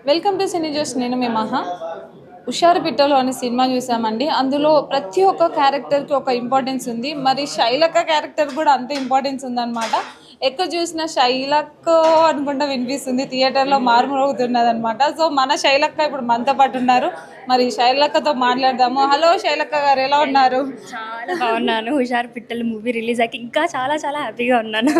Welcome to cine Jose. నేను మీ మహా. హుషారు పిట్టలు అనే సినిమా చూసామండి. అందులో ప్రతి ఒక్క క్యారెక్టర్కి ఒక ఇంపార్టెన్స్ ఉంది. మరి శైలక్క క్యారెక్టర్ కూడా అంతే ఇంపార్టెన్స్ ఉందన్నమాట. ఎక్కడ చూసిన శైలక్క అనుకుంటా వినిపిస్తుంది, థియేటర్లో మారుమోగుతున్నది అనమాట. సో మన శైలక్క ఇప్పుడు మనతో పాటు ఉన్నారు. మరి శైలక్కతో మాట్లాడదాము. హలో శైలక్క గారు, ఎలా ఉన్నారు? చాలా బాగున్నాను. హుషారు పిట్టలు మూవీ రిలీజ్ అయ్యాక ఇంకా చాలా చాలా హ్యాపీగా ఉన్నాను.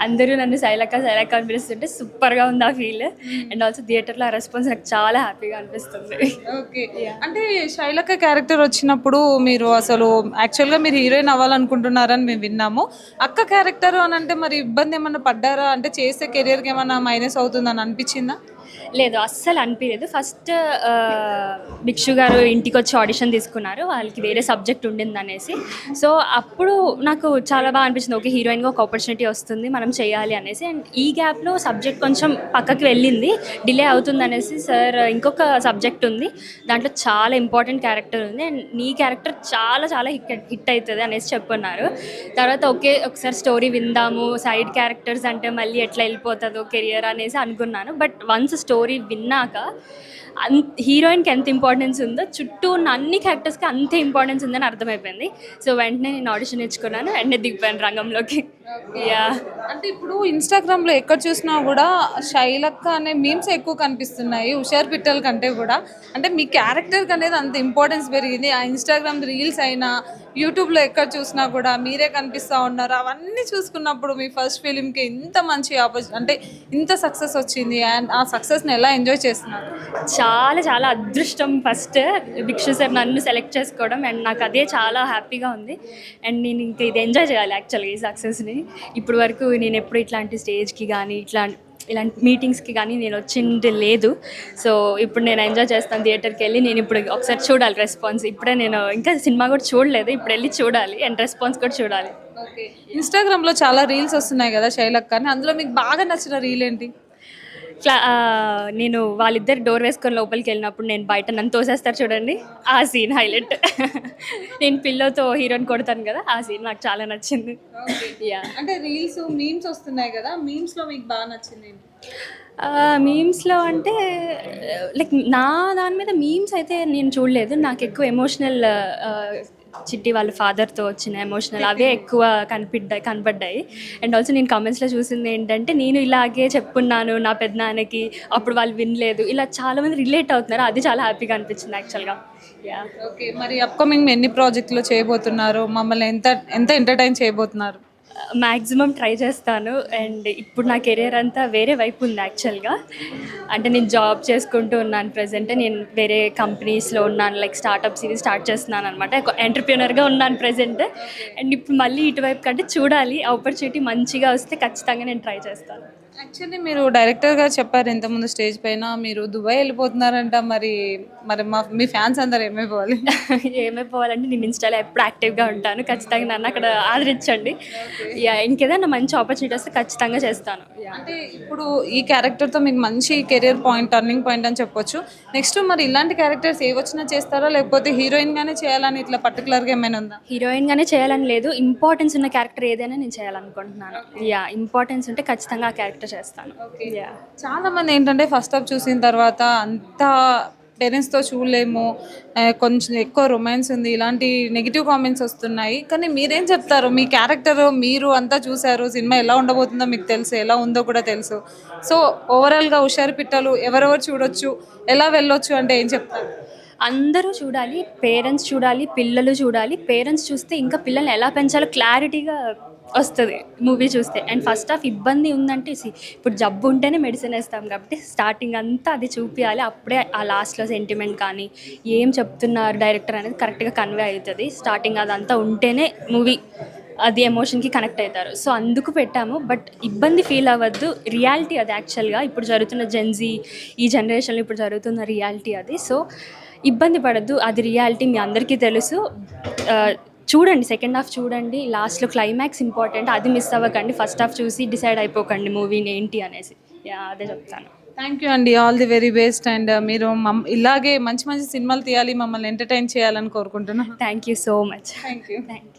అందరూ నన్ను శైలక్క శైలక్క అని పిలుస్తుంటే సూపర్గా ఉంది ఆ ఫీల్. అండ్ ఆల్సో థియేటర్లో ఆ రెస్పాన్స్ నాకు చాలా హ్యాపీగా అనిపిస్తుంది. ఓకే. అంటే శైలక్క క్యారెక్టర్ వచ్చినప్పుడు మీరు అసలు యాక్చువల్గా మీరు హీరోయిన్ అవ్వాలనుకుంటున్నారని మేము విన్నాము. అక్క క్యారెక్టర్ అని అంటే మరి ఇబ్బంది ఏమన్నా పడ్డారా? అంటే చేసే కెరియర్కి ఏమన్నా మైనస్ అవుతుందని అనిపించిందా? లేదు, అస్సలు అనిపించలేదు. ఫస్ట్ భిక్షు గారు ఇంటికి వచ్చి ఆడిషన్ తీసుకున్నారు, వాళ్ళకి వేరే సబ్జెక్ట్ ఉండింది అనేసి. సో అప్పుడు నాకు చాలా బాగా అనిపించింది, ఓకే హీరోయిన్గా ఒక ఆపర్చునిటీ వస్తుంది, మనం చేయాలి అనేసి. అండ్ ఈ గ్యాప్లో సబ్జెక్ట్ కొంచెం పక్కకి వెళ్ళింది, డిలే అవుతుంది అనేసి సార్ ఇంకొక సబ్జెక్ట్ ఉంది, దాంట్లో చాలా ఇంపార్టెంట్ క్యారెక్టర్ ఉంది అండ్ నీ క్యారెక్టర్ చాలా చాలా హిట్ అవుతుంది అనేసి చెప్పున్నారు. తర్వాత ఓకే ఒకసారి స్టోరీ విందాము, సైడ్ క్యారెక్టర్స్ అంటే మళ్ళీ ఎట్లా వెళ్ళిపోతుందో కెరియర్ అనేసి అనుకున్నాను. బట్ వన్స్ స్టోరీ విన్నాక హీరోయిన్కి ఎంత ఇంపార్టెన్స్ ఉందో చుట్టూ ఉన్న అన్ని క్యారెక్టర్స్కి అంతే ఇంపార్టెన్స్ ఉందని అర్థమైపోయింది. సో వెంటనే నేను ఆడిషన్ ఇచ్చుకున్నాను, వెంటనే దిగిపోయాను రంగంలోకి. యా, అంటే ఇప్పుడు ఇన్స్టాగ్రామ్లో ఎక్కడ చూసినా కూడా శైలక్క అనే మీమ్స్ ఎక్కువ కనిపిస్తున్నాయి హుషారు పిట్టల కంటే కూడా. అంటే మీ క్యారెక్టర్కి అనేది అంత ఇంపార్టెన్స్ పెరిగింది. ఆ ఇన్స్టాగ్రామ్ రీల్స్ అయినా యూట్యూబ్లో ఎక్కడ చూసినా కూడా మీరే కనిపిస్తూ ఉన్నారు. అవన్నీ చూసుకున్నప్పుడు మీ ఫస్ట్ ఫిలింకి ఇంత మంచి అంటే ఇంత సక్సెస్ వచ్చింది అండ్ ఆ సక్సెస్ని ఎలా ఎంజాయ్ చేస్తున్నారు? చాలా చాలా అదృష్టం ఫస్ట్ భిక్షు సార్ నన్ను సెలెక్ట్ చేసుకోవడం, అండ్ నాకు అదే చాలా హ్యాపీగా ఉంది. అండ్ నేను ఇంకా ఇది ఎంజాయ్ చేయాలి యాక్చువల్గా ఈ సక్సెస్ని. ఇప్పుడు వరకు నేను ఎప్పుడు ఇట్లాంటి స్టేజ్కి కానీ ఇలాంటి మీటింగ్స్కి కానీ నేను వచ్చింది లేదు. సో ఇప్పుడు నేను ఎంజాయ్ చేస్తాను థియేటర్కి వెళ్ళి. నేను ఇప్పుడు ఒకసారి చూడాలి రెస్పాన్స్. ఇప్పుడే నేను ఇంకా సినిమా కూడా చూడలేదు, ఇప్పుడు వెళ్ళి చూడాలి అండ్ రెస్పాన్స్ కూడా చూడాలి. ఓకే. ఇన్స్టాగ్రామ్లో చాలా రీల్స్ వస్తున్నాయి కదా శైలక్క అని, అందులో మీకు బాగా నచ్చిన రీల్ ఏంటి? నేను వాళ్ళిద్దరు డోర్ వేసుకొని లోపలికి వెళ్ళినప్పుడు నేను బయట నన్ను తోసేస్తారు చూడండి, ఆ సీన్ హైలైట్. నేను పిల్లతో హీరోని కొడతాను కదా, ఆ సీన్ నాకు చాలా నచ్చింది. యా, అంటే రీల్స్ మీమ్స్ వస్తున్నాయి కదా, మీమ్స్లో మీకు బాగా నచ్చింది ఏంటి? మీమ్స్లో అంటే లైక్ నా దాని మీద మీమ్స్ అయితే నేను చూడలేదు. నాకు ఎక్కువ ఎమోషనల్ చిట్టి వాళ్ళ ఫాదర్తో వచ్చిన ఎమోషనల్ అవే ఎక్కువ కనపడ్డాయి. అండ్ ఆల్సో నేను కామెంట్స్లో చూసింది ఏంటంటే, నేను ఇలాగే చెప్పున్నాను నా పెద్దనాన్నకి, అప్పుడు వాళ్ళు వినలేదు, ఇలా చాలామంది రిలేట్ అవుతున్నారు. అది చాలా హ్యాపీగా అనిపించింది యాక్చువల్గా. Yeah, okay. మరి అప్కమింగ్ ఎన్ని ప్రాజెక్టులు చేయబోతున్నారు? మమ్మల్ని ఎంత ఎంత ఎంటర్టైన్ చేయబోతున్నారు? మ్యాక్సిమం ట్రై చేస్తాను. అండ్ ఇప్పుడు నా కెరియర్ అంతా వేరే వైపు ఉంది యాక్చువల్గా. అంటే నేను జాబ్ చేసుకుంటూ ఉన్నాను ప్రజెంట్, నేను వేరే కంపెనీస్లో ఉన్నాను, లైక్ స్టార్టప్స్ ఇది స్టార్ట్ చేస్తున్నాను అనమాట. ఎంటర్ప్రెన్యూర్గా ఉన్నాను ప్రజెంట్. అండ్ ఇప్పుడు మళ్ళీ ఇటువైపు కంటే చూడాలి, ఆపర్చునిటీ మంచిగా వస్తే ఖచ్చితంగా నేను ట్రై చేస్తాను. యాక్చువల్లీ మీరు డైరెక్టర్గా చెప్పారు ఇంతకుముందు స్టేజ్ పైన, మీరు దుబాయ్ వెళ్ళిపోతున్నారంట. మరి మరి మీ ఫ్యాన్స్ అందరు ఏమైపోవాలి? ఏమైపోవాలంటే నేను ఇన్స్టాలో ఎప్పుడు యాక్టివ్గా ఉంటాను, ఖచ్చితంగా నన్ను అక్కడ ఆదరించండి. యా, ఇంకేదైనా మంచి ఆపర్చునిటీ వస్తే ఖచ్చితంగా చేస్తాను. అంటే ఇప్పుడు ఈ క్యారెక్టర్తో మీకు మంచి కెరియర్ పాయింట్, టర్నింగ్ పాయింట్ అని చెప్పొచ్చు. నెక్స్ట్ మరి ఇలాంటి క్యారెక్టర్స్ ఏ వచ్చినా చేస్తారా, లేకపోతే హీరోయిన్గానే చేయాలని ఇట్లా పర్టికులర్గా ఏమైనా ఉందా? హీరోయిన్గానే చేయాలని లేదు, ఇంపార్టెన్స్ ఉన్న క్యారెక్టర్ ఏదైనా నేను చేయాలనుకుంటున్నాను. యా, ఇంపార్టెన్స్ ఉంటే ఖచ్చితంగా ఆ క్యారెక్టర్ చేస్తాను. యా, చాలా మంది ఏంటంటే ఫస్ట్ హాఫ్ చూసిన తర్వాత అంతా పేరెంట్స్తో చూడలేము, కొంచెం ఎక్కువ రొమాన్స్ ఉంది, ఇలాంటి నెగిటివ్ కామెంట్స్ వస్తున్నాయి. కానీ మీరేం చెప్తారు? మీ క్యారెక్టర్ మీరు అంతా చూసారు, సినిమా ఎలా ఉండబోతుందో మీకు తెలుసు, ఎలా ఉందో కూడా తెలుసు. సో ఓవరాల్గా హుషారు పిట్టలు ఎవరెవరు చూడొచ్చు, ఎలా వెళ్ళొచ్చు అంటే ఏం చెప్తారు? అందరూ చూడాలి, పేరెంట్స్ చూడాలి, పిల్లలు చూడాలి. పేరెంట్స్ చూస్తే ఇంకా పిల్లల్ని ఎలా పెంచాలో క్లారిటీగా వస్తుంది మూవీ చూస్తే. అండ్ ఫస్ట్ హాఫ్ ఇబ్బంది ఉందంటే ఇప్పుడు జబ్బు ఉంటేనే మెడిసిన్ వేస్తాం కాబట్టి స్టార్టింగ్ అంతా అది చూపించాలి, అప్పుడే ఆ లాస్ట్లో సెంటిమెంట్ కానీ ఏం చెప్తున్నారు డైరెక్టర్ అనేది కరెక్ట్గా కన్వే అవుతుంది. స్టార్టింగ్ అదంతా ఉంటేనే మూవీ అది ఎమోషన్కి కనెక్ట్ అవుతారు. సో అందుకు పెట్టాము. బట్ ఇబ్బంది ఫీల్ అవ్వద్దు, రియాలిటీ అది యాక్చువల్గా. ఇప్పుడు జరుగుతున్న జెన్జీ ఈ జనరేషన్లో ఇప్పుడు జరుగుతున్న రియాలిటీ అది. సో ఇబ్బంది పడద్దు, అది రియాలిటీ మీ అందరికీ తెలుసు. చూడండి, సెకండ్ హాఫ్ చూడండి, లాస్ట్లో క్లైమాక్స్ ఇంపార్టెంట్, అది మిస్ అవ్వకండి. ఫస్ట్ హాఫ్ చూసి డిసైడ్ అయిపోకండి మూవీని ఏంటి అనేసి. అదే చెప్తాను. థ్యాంక్ యూ అండి, all the very best. And మీరు ఇలాగే మంచి మంచి సినిమాలు తీయాలి, మమ్మల్ని ఎంటర్టైన్ చేయాలని కోరుకుంటున్నాను. Thank you so much. Thank you. Thank you.